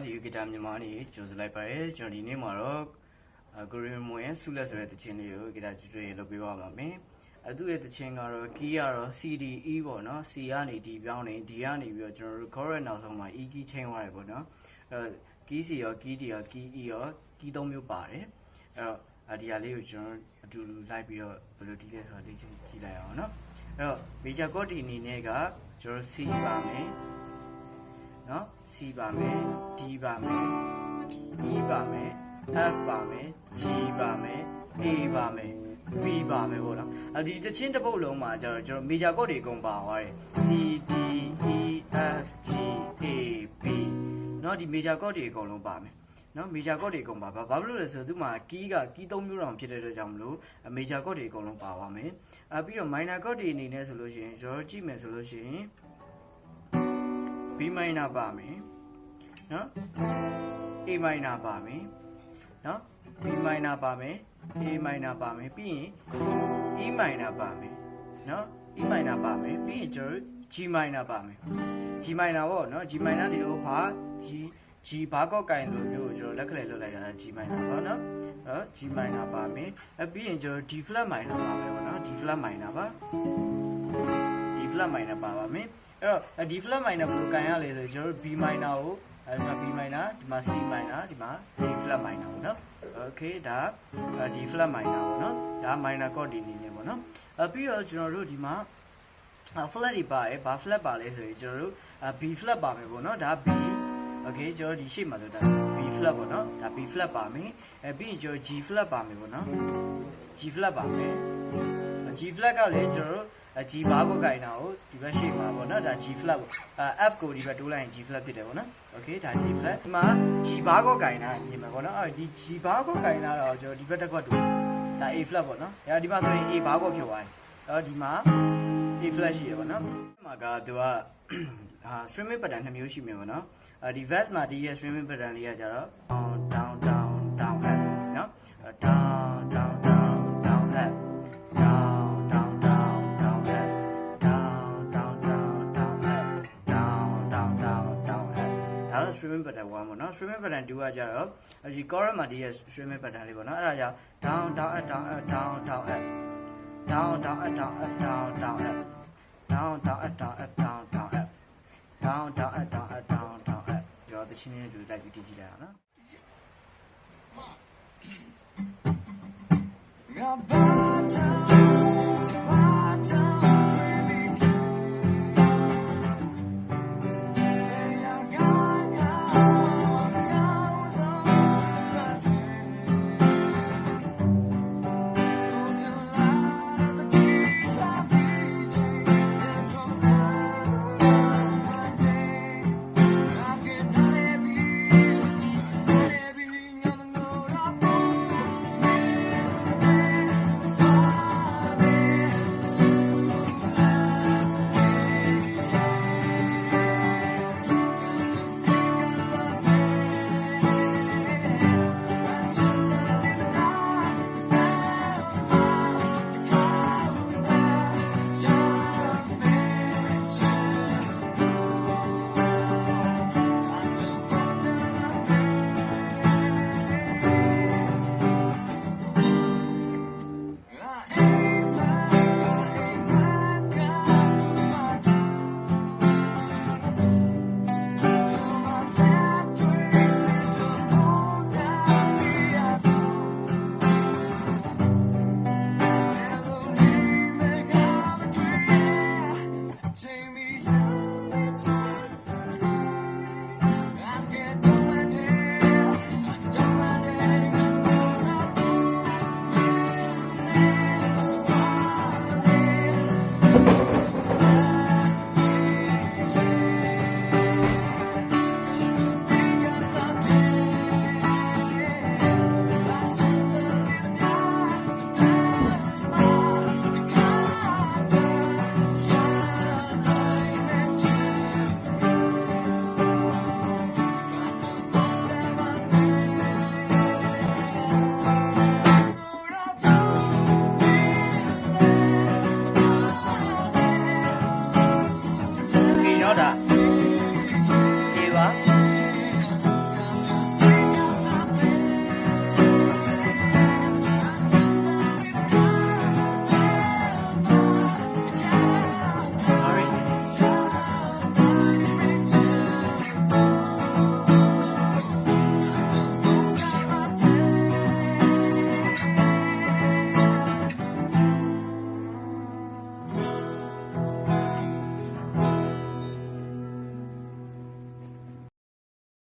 ဒီဂီတာမြန်မာနေကြိုးစားလိုက်ပါတယ်ကျွန်တော်ဒီနေ့မှာတော့ကိုရီမွေဆူလက်ဆိုတဲ့တခြင်းလေးကိုဂီတာကျွေးလုပ်ပေးပါမှာမယ်သူ့ရဲ့တခြင်းကတော့ key ကတော့ CD E ပေါ့နော် C ကနေ D ပြောင်းနေ D ကနေပြီးတော့ကျွန်တော်တို့ chorus နောက်ဆုံးမှာ E key ချိန်သွားတယ်ပေါ့နော်key C ရော key D ရော key E ရော key 3မျိုးပါတယ်အဲ့တော့ဒီဟာလေးကိုကျွန်တော်အတူတူလိုက်ပြီးတော့ဘယ်လိုတီးလဲဆိုတာလေ့ကျင့်ကြည့်လိုက်အောင်နော်အဲ့တော့ major chord ဒီအနေနဲ့ကကျွန်တော် C ပါမယ်နော် C ပါမယ် D ပါမယ် E ပါမယ် F ပါမယ် G ပါမယ် A ပါမယ် B ပါမယ်ပေါ့နော်ဒီတချင်းတစ်ပုတ်လုံးမှာကျတော့ကျွန်တော် major chord တွေအကုန်ပါသွားတယ် C D E F G A B နော်ဒီ major chord တွေအကုန်လုံးပါမယ်နော် major chord တွေအကုန်ပါဘာဖြစ်လို့လဲဆိုတော့သူ့မှာ key က key 3မျိုးတောင်ဖြစ်တဲ့အတွက်ကြောင့်မလို့ major chord တွေအကုန်လုံးပါသွားမယ်ပြီးတော့ minor chord တွေအနေနဲ့ဆိုလို့ရှိရင်ကျွန်တော်ကြည့်မယ်ဆိုလို့ရှိရင် B minor ပါမယ်နော် A minor ပါမယ်နော် B minor ပါမယ် A minor ပါမယ်ပြီးရင် E minor ပါမယ်နော် E minor ပါမယ်ပြီးရင်ကျွန်တော် G minor ပါမယ် G minor ပေါ့နော် G minor ဒီလိုဘာ G ဘာကောက်ကင်လိုမျိုးကိုကျွန်တော်လက်ကလေးလွတ်လိုက်တာ G minor ပေါ့နော်G minor ပါမယ်ပြီးရင်ကျွန်တော် D flat minor ပါမယ်ပေါ့နော် D flat minor ပါ D flat minor ပါပါမယ်အဲ့တော့D flat minor ဘယ်လိုကန်ရလဲဆိုကျွန်တော် B minor ကိုဒီမှာ B minor ဒီမှာ C minor ဒီမှာ D flat minor ပေါ့နော် okay ဒါ D flat minor ပေါ့နော်ဒါ minor chord ဒီနေနေပေါ့နော်ပြီးတော့ကျွန်တော်တို့ဒီမှာflat တွေပါရယ်ဘာ flat ပါလဲဆိုရင်ကျွန်တော်တို့B flat ပါမယ်ပေါ့နော်ဒါ B okay ကျွန်တော်ဒီရှေ့မှာဆိုဒါ B flat ပေါ့နော်ဒါ B flat ပါမယ်ပြီးရင်ကျွန်တော် G flat ပါမယ်ပေါ့နော် G flat ပါမယ် G flat ကလည်းကျွန်တော်တို့G ဘာကိုကိုင်တာကိုဒီဘက်ရှေ့မှာပေါ့နော်ဒါ G flat ပေါ့F ကိုဒီဘက်တိုးလိုက်ရင် G flat ဖြစ်တယ်ပေါ့နော် okay ဒါ G flat ဒီမှာ G ဘာကိုကိုင်တာမြင်မှာပေါ့နော်ဒီ G ဘာကိုကိုင်တာတော့ကျွန်တော်ဒီဘက်တစ်ခွက်တိုးဒါ A flat ပေါ့နော်ဒီမှာဆိုရင် A ဘာကိုဖြစ်သွားတယ်ဒီမှာ A flat ရှိရပေါ့နော်ဒီမှာကသူကstreaming pattern 2မျိုးရှိမြင်ပေါ့နော်ဒီ verse မှာဒီရဲ့ streaming pattern လေးကကြတော့ down down down up နော် down down down down up down down down down up down down down down up down down down down up ဒါတော့ streaming pattern 1ပေါ့နော် streaming pattern 2ကကြတော့ဒီ chorus မှာဒီရဲ့ streaming pattern လေးပေါ့နော်အဲ့ဒါကြောင့် down down up down up down down up down down up down up down down up down down up down up down down up down down up down up down down up ကျွန်တော်တချင်းလေးတူလိုက်ပြီးတည်ကြည့်လိုက်အောင်နော်